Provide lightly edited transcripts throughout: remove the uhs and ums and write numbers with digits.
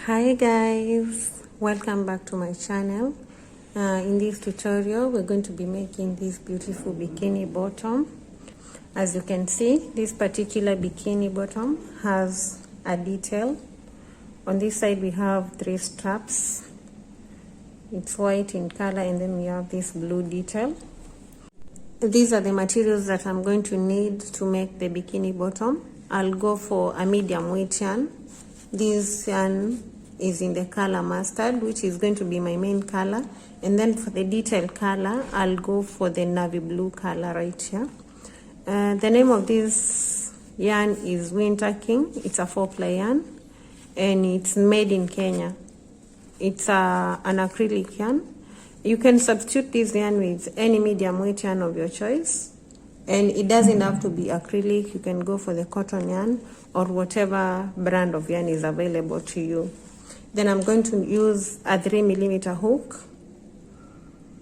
Hi guys, welcome back to my channel. In this tutorial we're going to be making this beautiful bikini bottom. As you can see, this particular bikini bottom has a detail. On this side we have 3 straps. It's white in color, and then we have this blue detail. These are the materials that I'm going to need to make the bikini bottom. I'll go for a medium weight yarn. This yarn is in the color mustard, which is going to be my main color, and then for the detail color I'll go for the navy blue color right here. The name of this yarn is Winter King. It's a 4-ply yarn and it's made in Kenya. It's an acrylic yarn. You can substitute this yarn with any medium weight yarn of your choice, and it doesn't have to be acrylic. You can go for the cotton yarn or whatever brand of yarn is available to you. Then I'm going to use a 3mm hook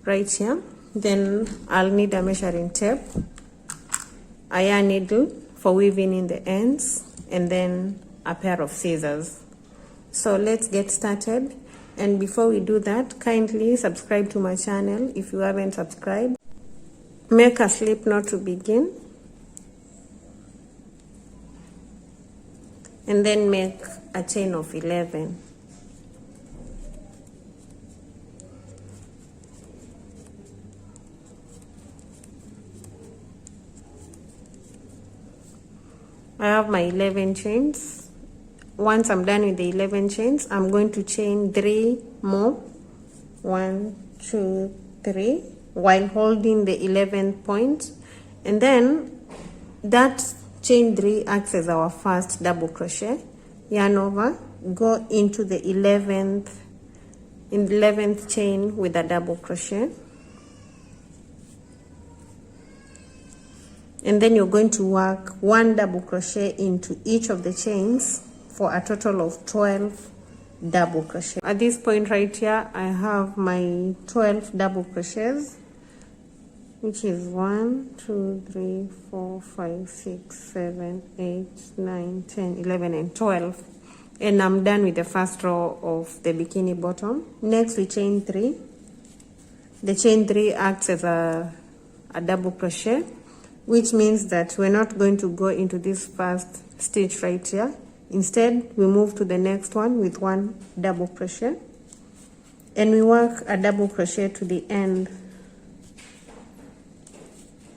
right here. Then I'll need a measuring tape, a yarn needle for weaving in the ends, and then a pair of scissors. So let's get started. And before we do that, kindly subscribe to my channel if you haven't subscribed. Make a slip knot to begin, and then make a chain of 11. I have my 11 chains. Once I'm done with the 11 chains, I'm going to chain 3 more. 1, 2, 3, while holding the 11th point, and then that chain 3 acts as our first double crochet. Yarn over, go into the 11th chain with a double crochet, and then you're going to work 1 double crochet into each of the chains for a total of 12 double crochet. At this point right here, I have my 12 double crochets, which is 1, 2, 3, 4, 5, 6, 7, 8, 9, 10, 11, and 12. And I'm done with the first row of the bikini bottom. Next we chain 3. The chain 3 acts as a double crochet, which means that we're not going to go into this first stitch right here. Instead, we move to the next one with 1 double crochet, and we work a double crochet to the end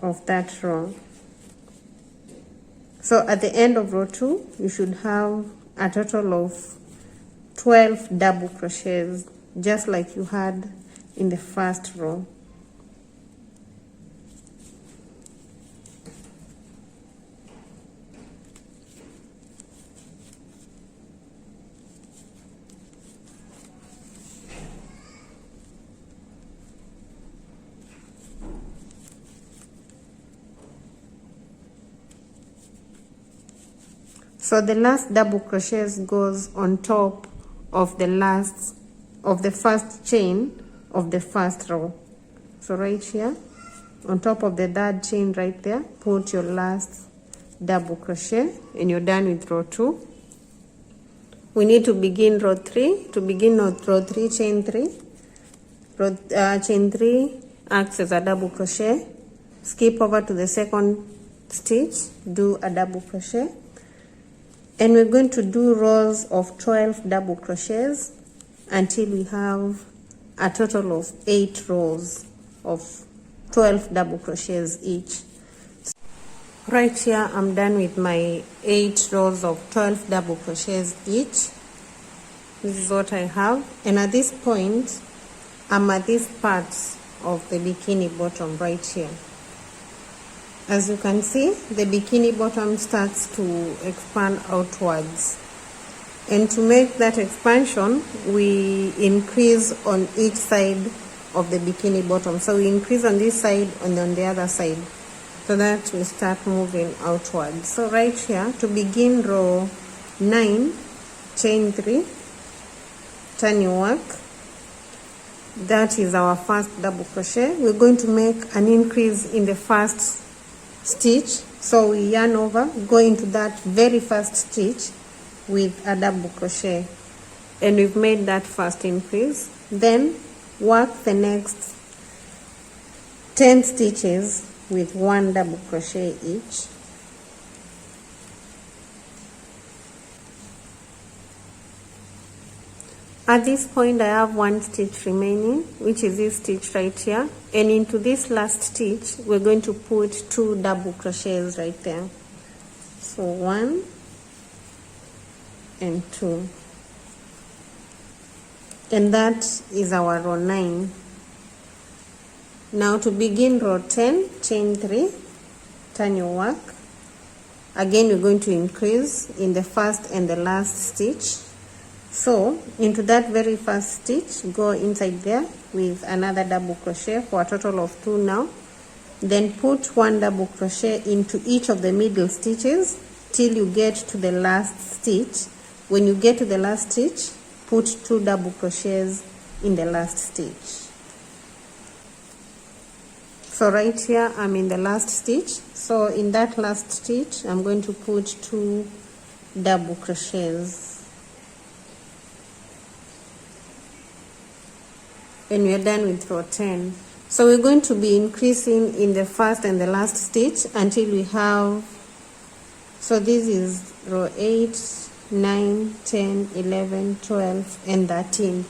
of that row. So at the end of row 2, you should have a total of 12 double crochets, just like you had in the first row. So the last double crochet goes on top of the first chain of the first row. So right here, on top of the 3rd chain right there, put your last double crochet, and you're done with row 2. We need to begin row 3. To begin row 3, chain 3. Chain 3 acts as a double crochet. Skip over to the 2nd stitch, do a double crochet. And we're going to do rows of 12 double crochets until we have a total of 8 rows of 12 double crochets each. Right here, I'm done with my 8 rows of 12 double crochets each. This is what I have. And at this point, I'm at this part of the bikini bottom right here. As you can see, the bikini bottom starts to expand outwards. And to make that expansion, we increase on each side of the bikini bottom. So we increase on this side and on the other side, so that we start moving outwards. So right here, to begin row 9, chain 3, turn your work. That is our first double crochet. We're going to make an increase in the first stitch, so we yarn over, go into that very first stitch with a double crochet. and we've made that first increase. Then work the next 10 stitches with 1 double crochet each. At this point I have 1 stitch remaining, which is this stitch right here, and into this last stitch we're going to put 2 double crochets right there. So 1 and 2, and that is our row 9. Now to begin row 10, chain 3, turn your work. Again we're going to increase in the first and the last stitch. So into that very first stitch, go inside there with another double crochet for a total of 2 now. Then put 1 double crochet into each of the middle stitches till you get to the last stitch. When you get to the last stitch, put 2 double crochets in the last stitch. So right here I'm in the last stitch. So in that last stitch I'm going to put 2 double crochets. And we are done with row 10. So we're going to be increasing in the first and the last stitch until we have, so this is row 8, 9, 10, 11, 12 and 13.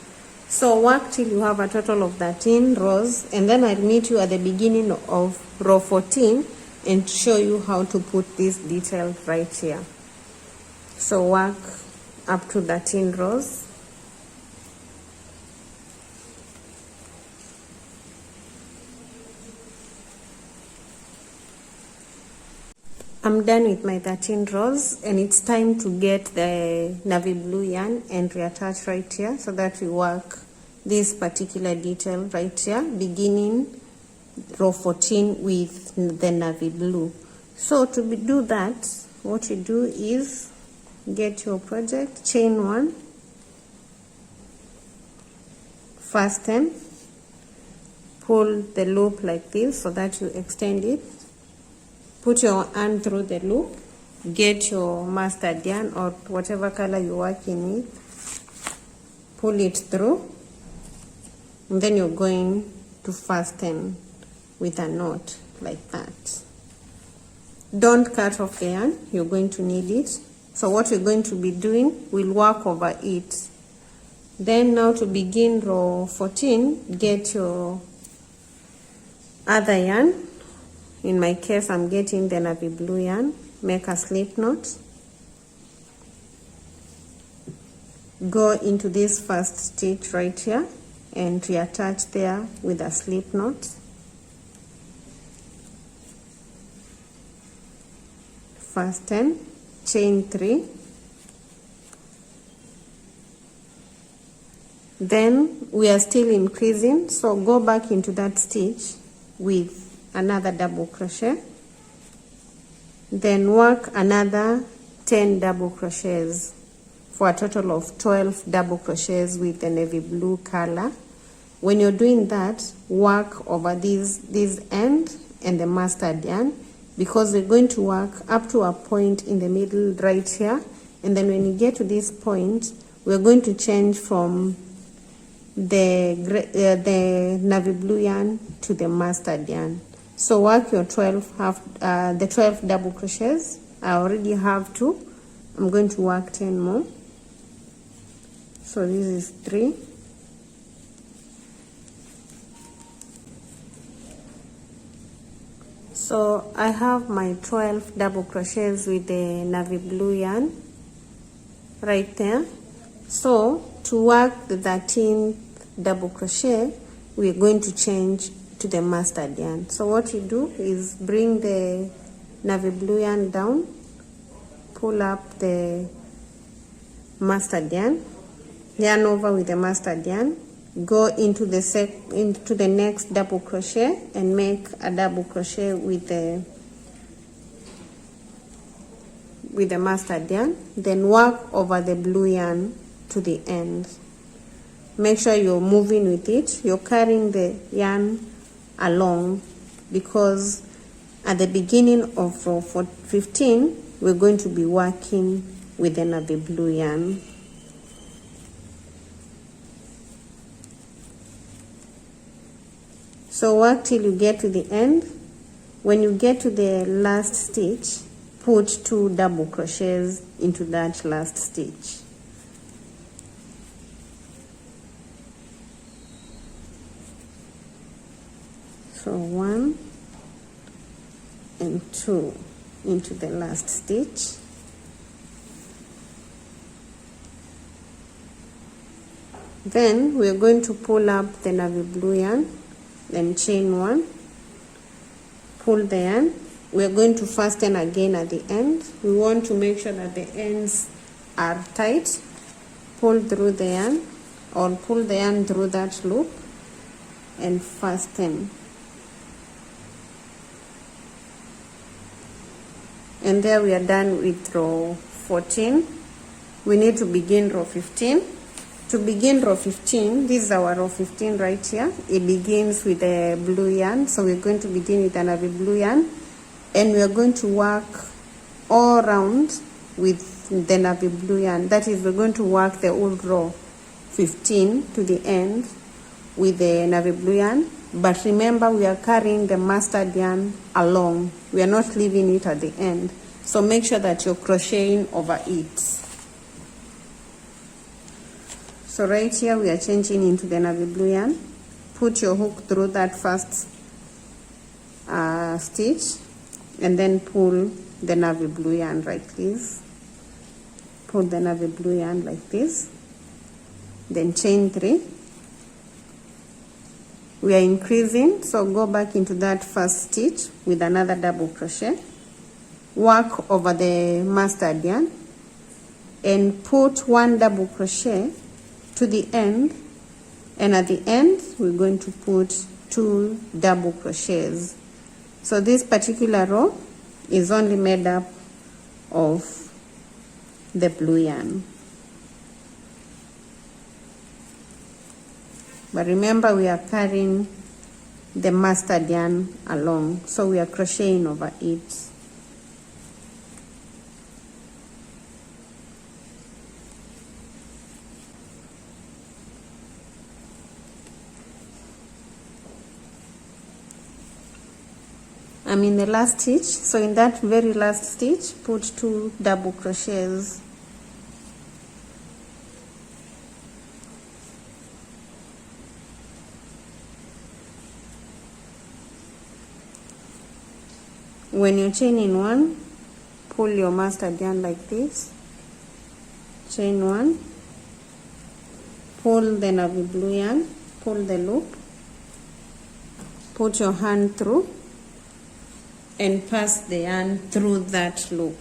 So work till you have a total of 13 rows, and then I'll meet you at the beginning of row 14 and show you how to put this detail right here. So work up to 13 rows. I'm done with my 13 rows, and it's time to get the navy blue yarn and reattach right here, so that we work this particular detail right here, beginning row 14 with the navy blue. So to do that, what you do is get your project, chain 1, fasten, pull the loop like this so that you extend it. Put your hand through the loop, get your mustard yarn or whatever color you're working with, pull it through, and then you're going to fasten with a knot like that. Don't cut off the yarn, you're going to need it. So what we're going to be doing, we'll work over it. Then now to begin row 14, get your other yarn. In my case, I'm getting the navy blue yarn. Make a slip knot. Go into this first stitch right here and reattach there with a slip knot. Fasten, chain 3. Then we are still increasing, so go back into that stitch with another double crochet, then work another 10 double crochets for a total of 12 double crochets with the navy blue color. When you're doing that, work over this end and the mustard yarn, because we're going to work up to a point in the middle right here, and then when you get to this point, we're going to change from the navy blue yarn to the mustard yarn. So work your 12 the 12 double crochets. I already have 2. I'm going to work 10 more. So this is 3. So I have my 12 double crochets with the navy blue yarn right there. So to work the 13th double crochet, we're going to change to the mustard yarn. So what you do is bring the navy blue yarn down, pull up the mustard yarn over with the mustard yarn, go into the next double crochet and make a double crochet with the mustard yarn, then work over the blue yarn to the end. Make sure you're moving with it, you're carrying the yarn along, because at the beginning of row 15 we're going to be working with the navy blue yarn. So work till you get to the end. When you get to the last stitch, put 2 double crochets into that last stitch. So 1 and 2 into the last stitch. Then we are going to pull up the navy blue yarn, then chain 1, pull the yarn. We are going to fasten again at the end. We want to make sure that the ends are tight. Pull through the yarn, or pull the yarn through that loop and fasten. And there we are done with row 14. We need to begin row 15. To begin row 15, this is our row 15 right here. It begins with a blue yarn. So we're going to begin with a navy blue yarn. And we are going to work all around with the navy blue yarn. That is, we're going to work the whole row 15 to the end with the navy blue yarn. But remember, we are carrying the mustard yarn along. We are not leaving it at the end. So make sure that you're crocheting over it. So right here we are changing into the navy blue yarn. Put your hook through that first stitch and then pull the navy blue yarn like this. Pull the navy blue yarn like this. Then chain 3. We are increasing, so go back into that first stitch with another double crochet. Work over the mustard yarn and put 1 double crochet to the end, and at the end we're going to put 2 double crochets. So this particular row is only made up of the blue yarn. But remember, we are carrying the mustard yarn along, so we are crocheting over it. I'm in the last stitch, so in that very last stitch, put 2 double crochets. When you're chaining 1, pull your mustard yarn like this, chain 1, pull the navy blue yarn, pull the loop, put your hand through, and pass the yarn through that loop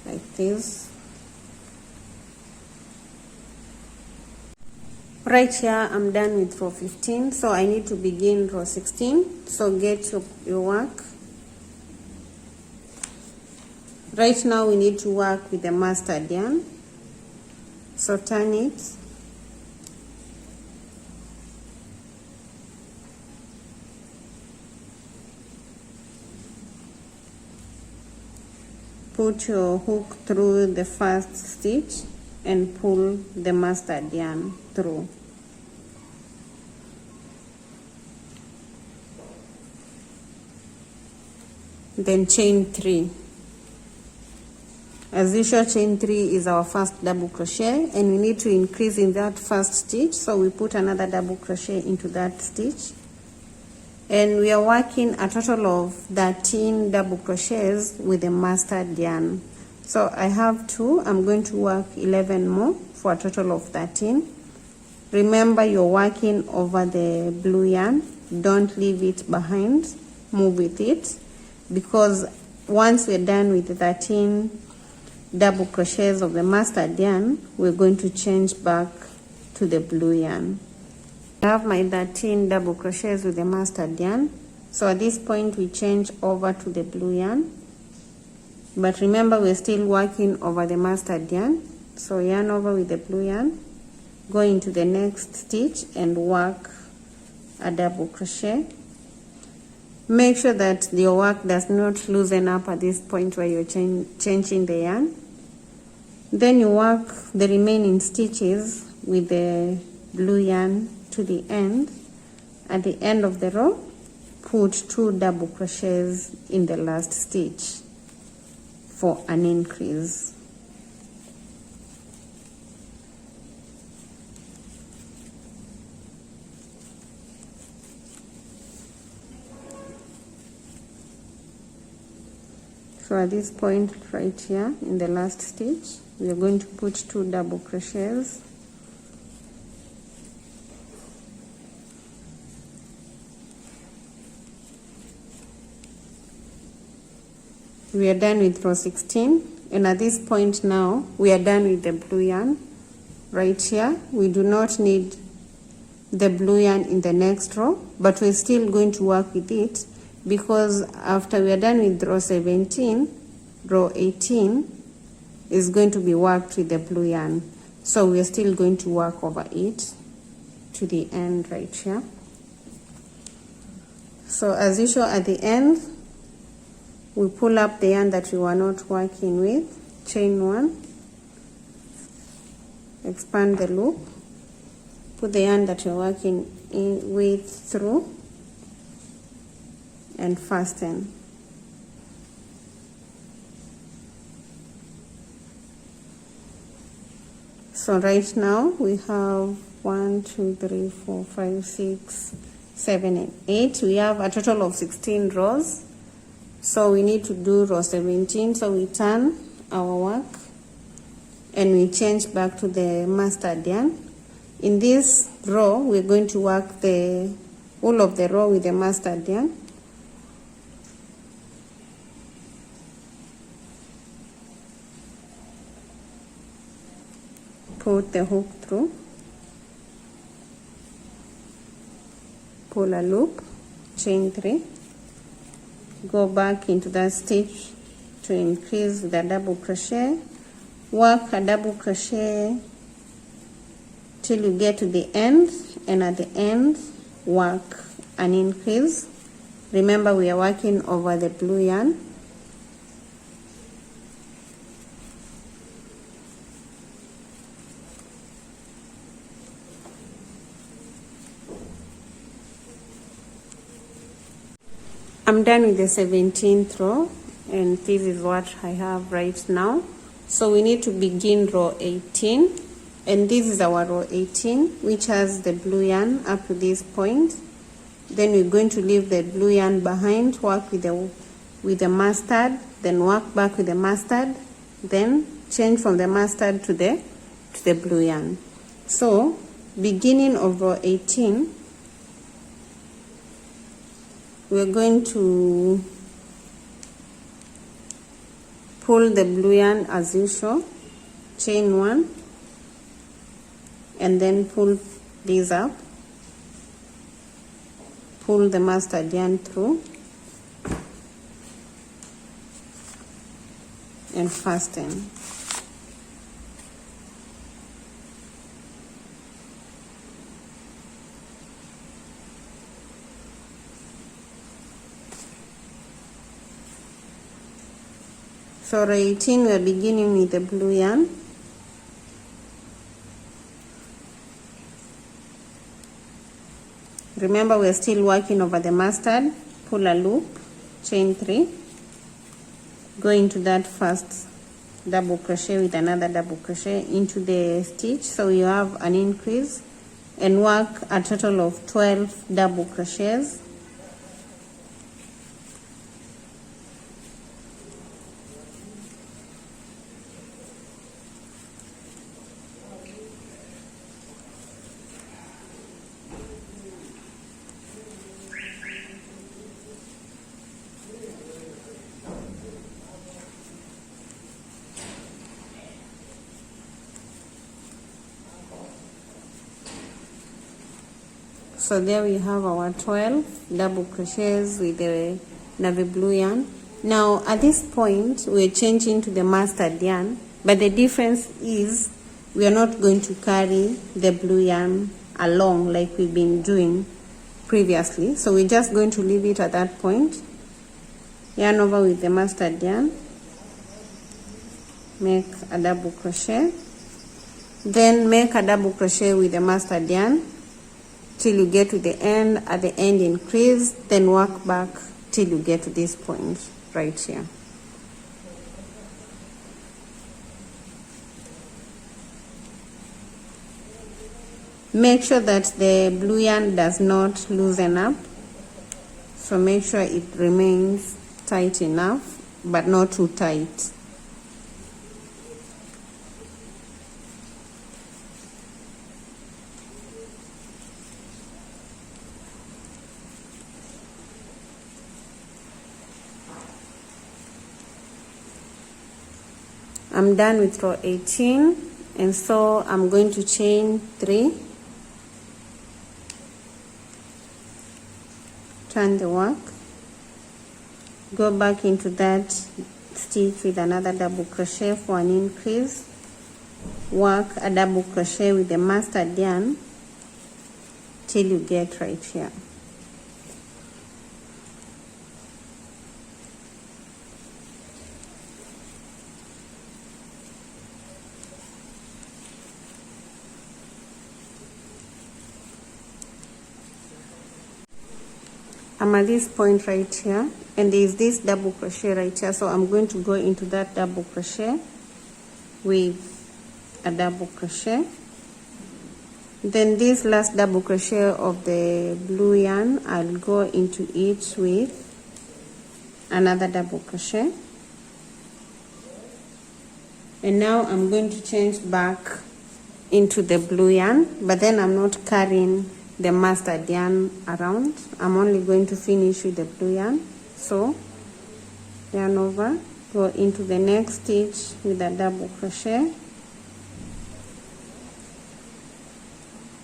like this. Right here I'm done with row 15, so I need to begin row 16. So get your work. Right now we need to work with the mustard yarn, so turn it. Put your hook through the first stitch and pull the mustard yarn through. Then chain 3. As usual, chain 3 is our first double crochet, and we need to increase in that first stitch, so we put another double crochet into that stitch. And we are working a total of 13 double crochets with the mustard yarn. So I have 2, I'm going to work 11 more for a total of 13. Remember, you're working over the blue yarn. Don't leave it behind, move with it, because once we're done with the 13 double crochets of the mustard yarn, we're going to change back to the blue yarn. I have my 13 double crochets with the mustard yarn, so at this point we change over to the blue yarn. But remember, we're still working over the mustard yarn, so yarn over with the blue yarn, go into the next stitch and work a double crochet. Make sure that your work does not loosen up at this point where you're changing the yarn. Then you work the remaining stitches with the blue yarn to the end at the end of the row, put 2 double crochets in the last stitch for an increase. So at this point right here in the last stitch, we are going to put 2 double crochets. We are done with row 16, and at this point now we are done with the blue yarn. Right here we do not need the blue yarn in the next row, but we're still going to work with it, because after we are done with row 17, row 18 is going to be worked with the blue yarn. So we are still going to work over it to the end right here. So as usual, at the end we pull up the yarn that we were not working with, chain 1, expand the loop, put the yarn that you're working with through, and fasten. So right now we have 1, 2, 3, 4, 5, 6, 7, and 8. We have a total of 16 rows. So we need to do row 17. So we turn our work and we change back to the mustard yarn. In this row, we're going to work the whole of the row with the mustard yarn. Put the hook through, pull a loop, chain 3, go back into that stitch to increase the double crochet, work a double crochet till you get to the end, and at the end work an increase. Remember, we are working over the blue yarn. I'm done with the 17th row, and this is what I have right now. So we need to begin row 18, and this is our row 18, which has the blue yarn up to this point. Then we're going to leave the blue yarn behind, work with the mustard, then work back with the mustard, then change from the mustard to the blue yarn. So beginning of row 18, we're going to pull the blue yarn as usual, chain 1, and then pull these up, pull the mustard yarn through, and fasten. So row 18, we are beginning with the blue yarn. Remember, we are still working over the mustard. Pull a loop, chain 3, go into that first double crochet with another double crochet into the stitch, so you have an increase, and work a total of 12 double crochets. So there we have our 12 double crochets with the navy blue yarn. Now at this point we're changing to the mustard yarn, but the difference is we are not going to carry the blue yarn along like we've been doing previously. So we're just going to leave it at that point. Yarn over with the mustard yarn, make a double crochet, then make a double crochet with the mustard yarn, till you get to the end. At the end, increase, then work back till you get to this point right here. Make sure that the blue yarn does not loosen up, so make sure it remains tight enough but not too tight. I'm done with row 18, and so I'm going to chain 3, turn the work, go back into that stitch with another double crochet for an increase, work a double crochet with the mustard yarn till you get right here. I'm at this point right here, and there is this double crochet right here, so I'm going to go into that double crochet with a double crochet. Then this last double crochet of the blue yarn, I'll go into it with another double crochet. And now I'm going to change back into the blue yarn, but then I'm not carrying the mustard yarn around. I'm only going to finish with the blue yarn. So yarn over, go into the next stitch with a double crochet.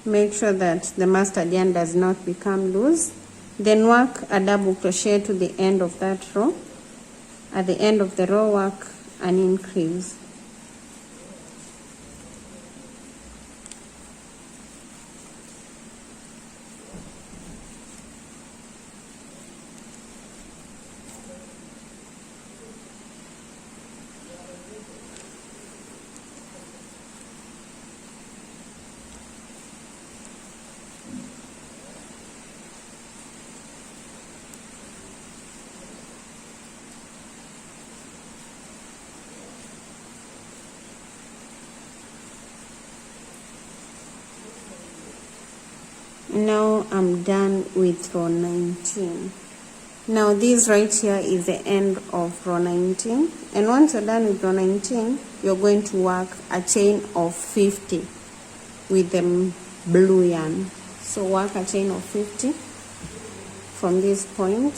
Make sure that the mustard yarn does not become loose. Then work a double crochet to the end of that row. At the end of the row, work an increase. Now I'm done with row 19. Now this right here is the end of row 19, and once you're done with row 19, you're going to work a chain of 50 with the blue yarn. So work a chain of 50 from this point.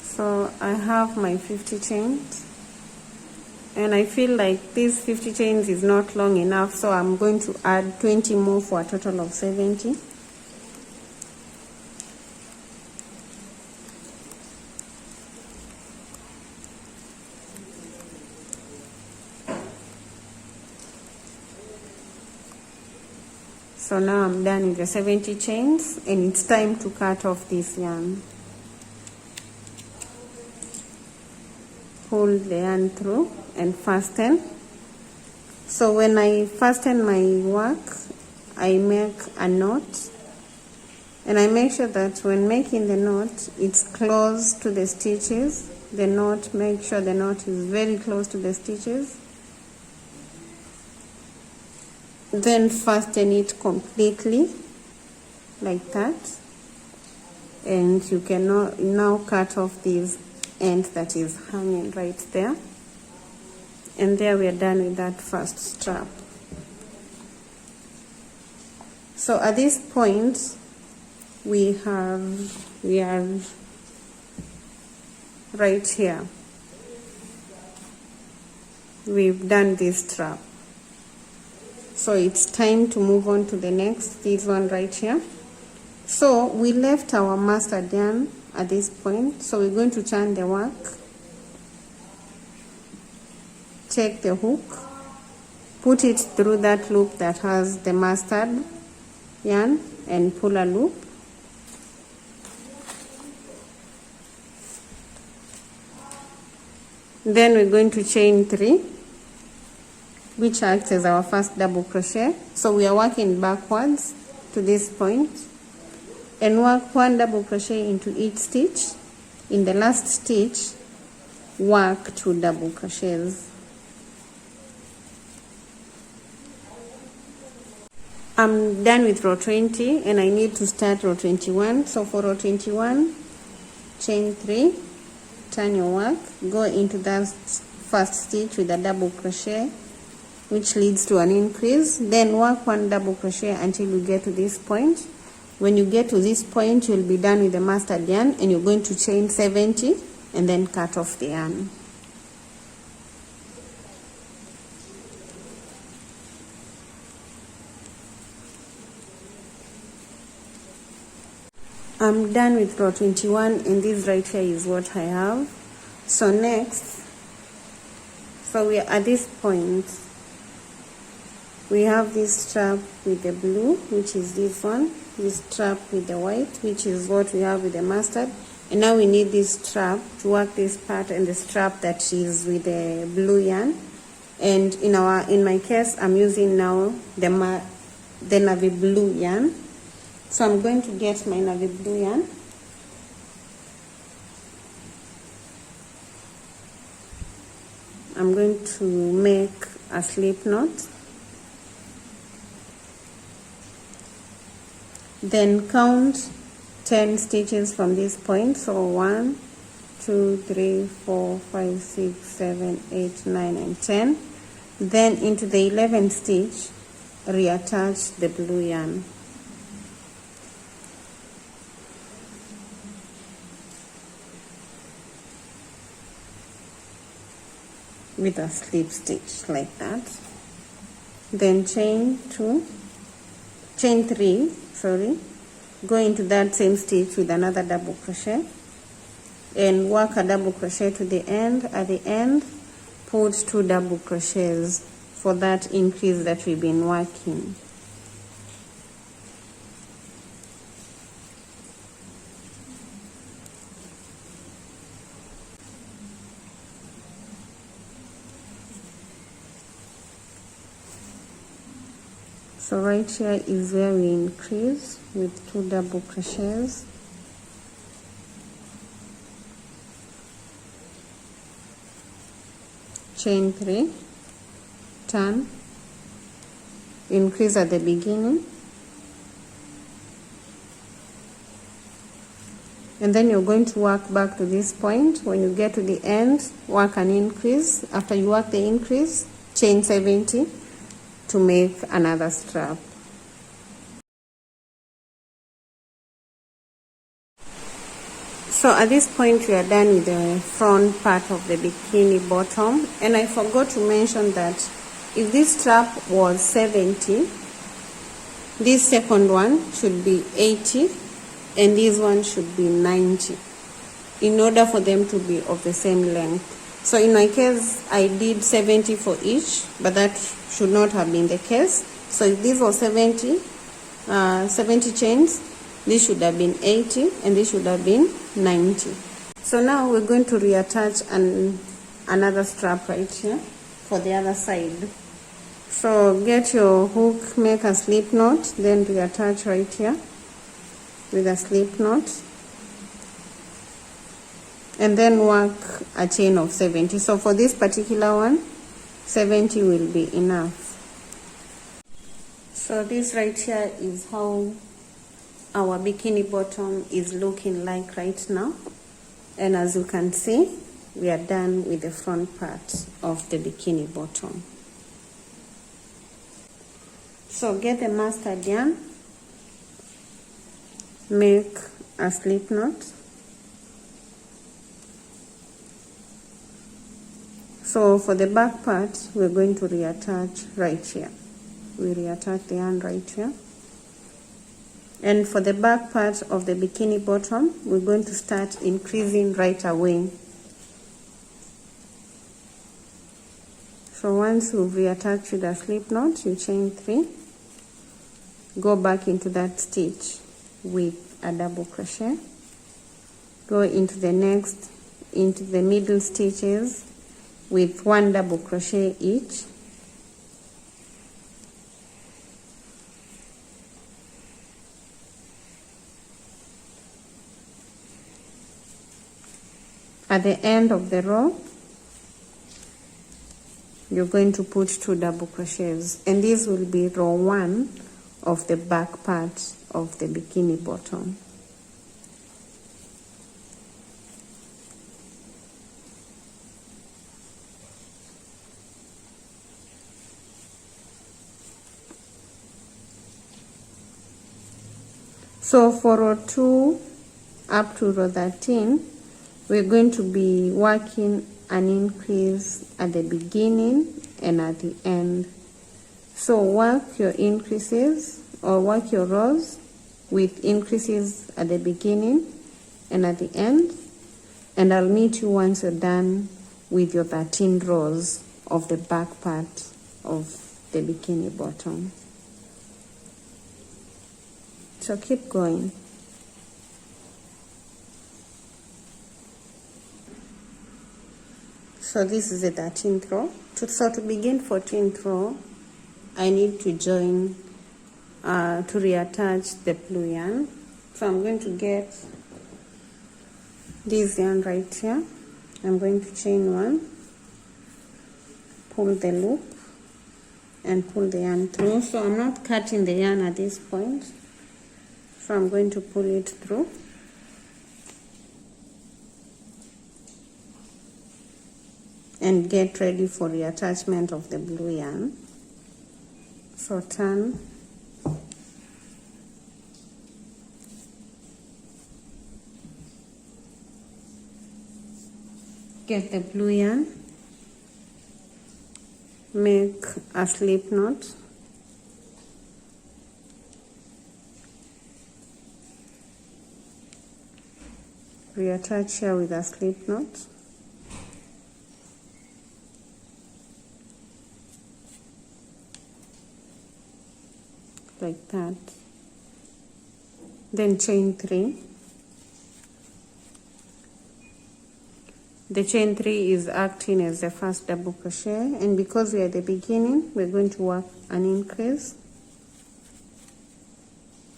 So I have my 50 chains, and I feel like these 50 chains is not long enough, so I'm going to add 20 more for a total of 70. So now I'm done with the 70 chains, and it's time to cut off this yarn. Pull the yarn through and fasten. So when I fasten my work, I make a knot, and I make sure that when making the knot, it's close to the stitches. The knot, make sure the knot is very close to the stitches. Then fasten it completely like that, and you can now cut off these end that is hanging right there. And there we are done with that first strap. So at this point we are right here. We've done this strap. So it's time to move on to the next, this one right here. So we left our mustard yarn at this point, so we're going to turn the work, take the hook, put it through that loop that has the mustard yarn, and pull a loop. Then we're going to chain 3, which acts as our first double crochet. So we are working backwards to this point and work 1 double crochet into each stitch. In the last stitch, work 2 double crochets. I'm done with row 20 and I need to start row 21. So for row 21, chain 3, turn your work, go into that first stitch with a double crochet, which leads to an increase. Then work 1 double crochet until you get to this point. When you get to this point, you'll be done with the mustard yarn and you're going to chain 70 and then cut off the yarn. I'm done with row 21 and this right here is what I have. So next, so we are at this point, we have this strap with the blue, which is this one, this strap with the white, which is what we have with the mustard, and now we need this strap to work this part and the strap that is with the blue yarn. And in my case, I'm using now the navy blue yarn. So I'm going to get my navy blue yarn. I'm going to make a slip knot. Then count 10 stitches from this point. So 1, 2, 3, 4, 5, 6, 7, 8, 9, and 10. Then into the 11th stitch, reattach the blue yarn. With a slip stitch like that. Then chain 3, go into that same stitch with another double crochet and work a double crochet to the end. At the end, put 2 double crochets for that increase that we've been working. So right here is where we increase with 2 double crochets. Chain 3, turn, increase at the beginning, and then you're going to work back to this point. When you get to the end, work an increase. After you work the increase, chain 70 to make another strap. So at this point we are done with the front part of the bikini bottom, and I forgot to mention that if this strap was 70, this second one should be 80 and this one should be 90 in order for them to be of the same length. So in my case, I did 70 for each, but that should not have been the case. So if this was 70 chains, this should have been 80 and this should have been 90. So now we're going to reattach another strap right here for the other side. So get your hook, make a slip knot, then reattach right here with a slip knot. And then work a chain of 70. So for this particular one, 70 will be enough. So this right here is how our bikini bottom is looking like right now. And as you can see, we are done with the front part of the bikini bottom. So get the mustard yarn, make a slip knot. So for the back part, we're going to reattach right here. We reattach the yarn right here. And for the back part of the bikini bottom, we're going to start increasing right away. So once you've reattached with a slip knot, you chain 3, go back into that stitch with a double crochet, go into the next, into the middle stitches, with 1 double crochet each. At the end of the row, you're going to put 2 double crochets, and this will be row 1 of the back part of the bikini bottom. So for row 2 up to row 13, we're going to be working an increase at the beginning and at the end. So work your increases or work your rows with increases at the beginning and at the end, and I'll meet you once you're done with your 13 rows of the back part of the bikini bottom. So keep going. So this is the 13th row. So to begin 14th row, I need to join to reattach the blue yarn. So I'm going to get this yarn right here. I'm going to chain 1, pull the loop, and pull the yarn through. So I'm not cutting the yarn at this point. So I'm going to pull it through. And get ready for the attachment of the blue yarn. So turn, get the blue yarn, make a slip knot, reattach here with a slip knot, like that. Then chain 3. The chain 3 is acting as the first double crochet, and because we are at the beginning, we're going to work an increase,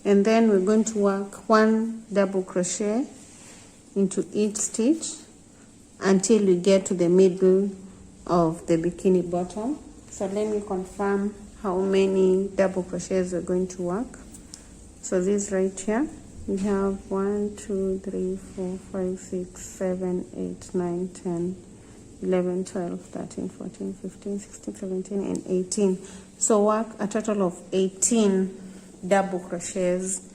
and then we're going to work 1 double crochet into each stitch until we get to the middle of the bikini bottom. So let me confirm how many double crochets we're going to work. So this right here, we have 1, 2, 3, 4, 5, 6, 7, 8, 9, 10, 11, 12, 13, 14, 15, 16, 17, and 18. So work a total of 18 double crochets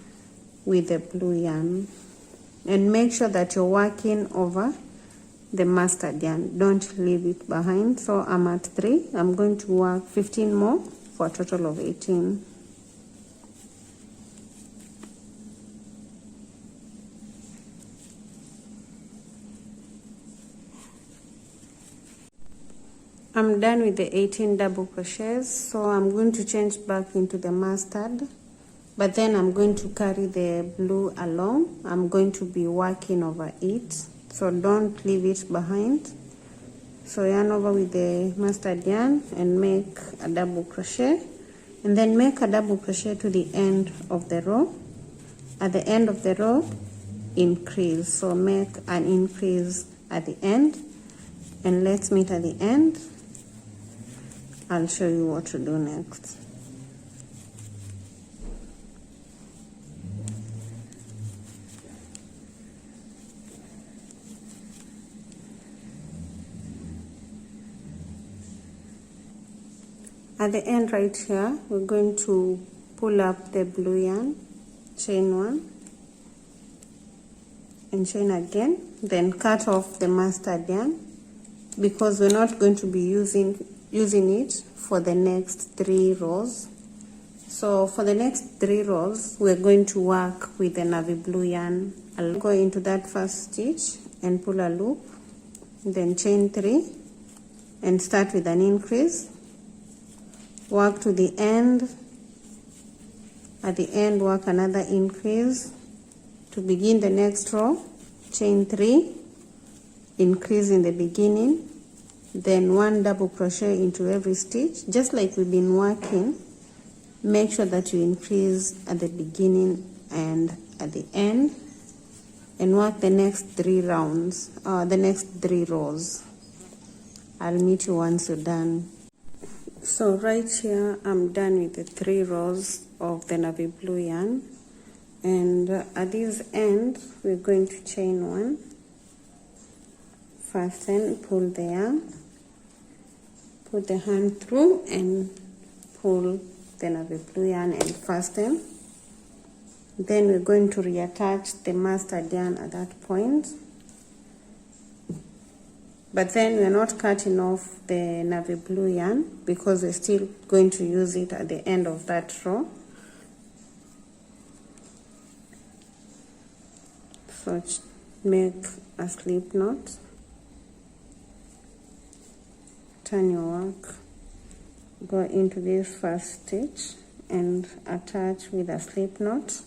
with the blue yarn, and make sure that you're working over the mustard yarn. Don't leave it behind. So I'm at 3. I'm going to work 15 more for a total of 18. I'm done with the 18 double crochets, so I'm going to change back into the mustard, but then I'm going to carry the blue along. I'm going to be working over it, so don't leave it behind. So yarn over with the mustard yarn and make a double crochet, and then make a double crochet to the end of the row. At the end of the row, increase. So make an increase at the end, and let's meet at the end. I'll show you what to do next. At the end right here, we're going to pull up the blue yarn, chain 1, and chain again, then cut off the mustard yarn, because we're not going to be using it for the next 3 rows. So for the next 3 rows, we're going to work with the navy blue yarn. I'll go into that first stitch and pull a loop, then chain 3 and start with an increase. Work to the end. At the end, work another increase. To begin the next row, chain 3, increase in the beginning, then 1 double crochet into every stitch, just like we've been working. Make sure that you increase at the beginning and at the end, and work the next 3 rounds, the next 3 rows. I'll meet you once you're done. So right here I'm done with the 3 rows of the navy blue yarn, and at this end we're going to chain 1, fasten, pull the yarn, put the hand through and pull the navy blue yarn and fasten. Then we're going to reattach the mustard yarn at that point, but then we're not cutting off the navy blue yarn because we're still going to use it at the end of that row. So make a slip knot, turn your work, go into this first stitch and attach with a slip knot.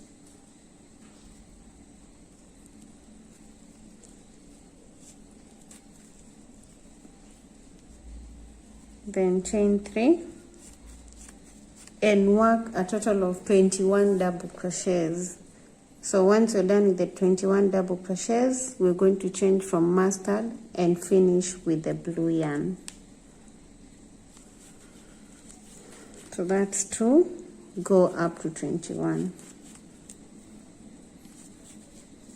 Then chain 3 and work a total of 21 double crochets. So once you're done with the 21 double crochets, we're going to change from mustard and finish with the blue yarn. So that's 2, go up to 21.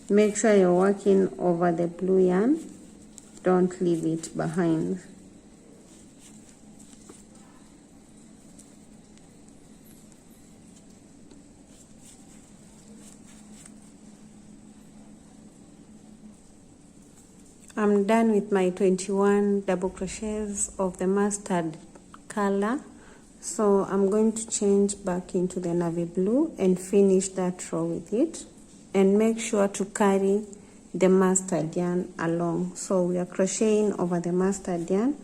Make sure you're working over the blue yarn, don't leave it behind. I'm done with my 21 double crochets of the mustard color, so I'm going to change back into the navy blue and finish that row with it, and make sure to carry the mustard yarn along. So we are crocheting over the mustard yarn.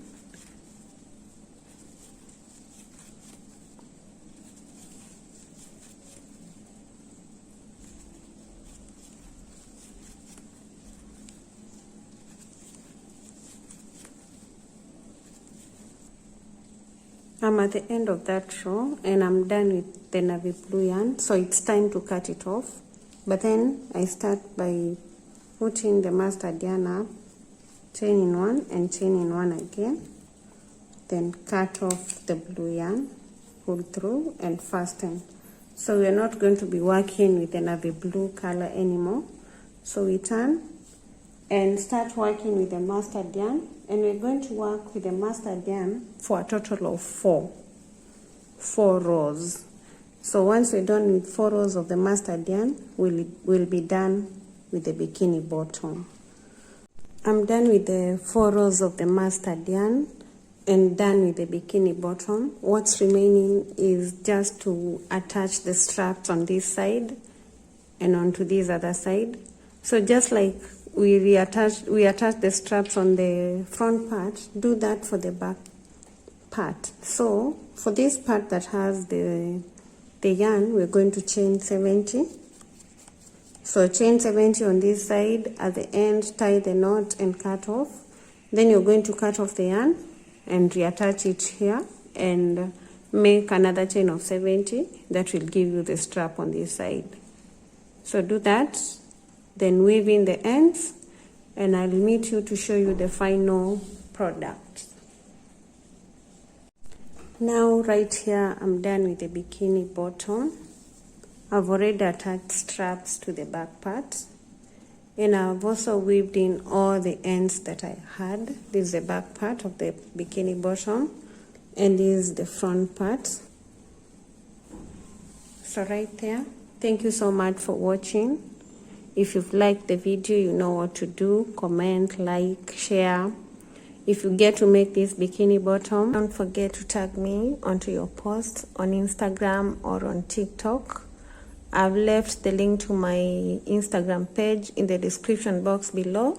I'm at the end of that row and I'm done with the navy blue yarn, so it's time to cut it off. But then I start by putting the mustard yarn up, chaining 1 and chaining 1 again, then cut off the blue yarn, pull through and fasten. So we're not going to be working with the navy blue color anymore. So we turn and start working with the mustard yarn, and we're going to work with the mustard yarn for a total of 4 rows. So once we're done with 4 rows of the mustard yarn, we'll be done with the bikini bottom. I'm done with the 4 rows of the mustard yarn and done with the bikini bottom. What's remaining is just to attach the straps on this side and onto this other side. So just like we attach the straps on the front part, do that for the back part. So for this part that has the yarn, we're going to chain 70. So chain 70 on this side, at the end tie the knot and cut off. Then you're going to cut off the yarn and reattach it here and make another chain of 70. That will give you the strap on this side. So do that, then weave in the ends, and I'll meet you to show you the final product. Now right here I'm done with the bikini bottom. I've already attached straps to the back part, and I've also weaved in all the ends that I had. This is the back part of the bikini bottom, and this is the front part. So right there, thank you so much for watching. If you've liked the video, you know what to do. Comment, like, share. If you get to make this bikini bottom, don't forget to tag me onto your posts on Instagram or on TikTok. I've left the link to my Instagram page in the description box below.